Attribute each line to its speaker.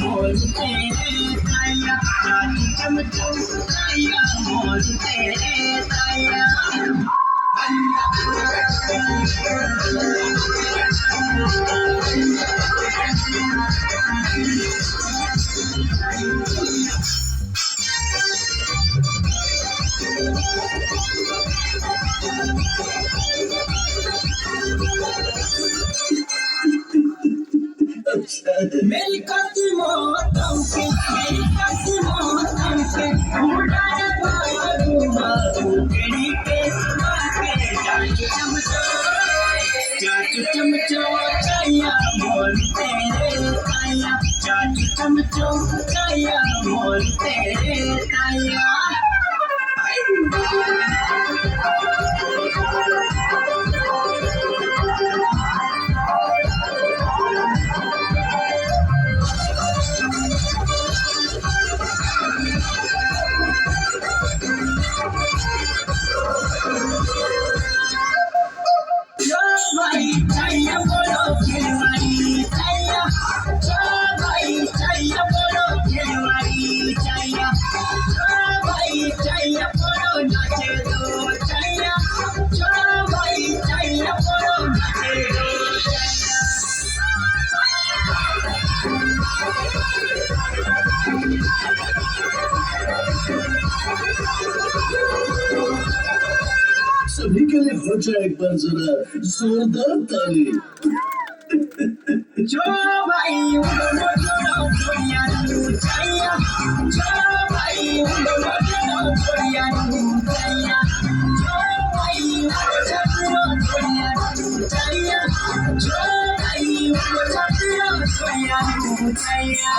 Speaker 1: बोलते ताया चाची चमचम ताया बोलते ताया मेरी कदमों पे मेरी कदमों पे उड़ाने वालों मारू तेरी के मारे चाचू चमचो चाया बोलते ताया चाचू चमचो चाया बोलते ताया Chaya bolo khilwari chaya bhai chaya bolo khilwari chaya bhai chaya bolo nache do chaya bhai chaya bolo nache do
Speaker 2: सभी के लिए हो जाए एक बार जरा जोरदार ताली
Speaker 1: जो भाई उड़ो छोड़िया चैया जो भाई उड़ो छोड़िया चैया जो भाई उड़ो छोड़िया चैया जो भाई उड़ो छोड़िया चैया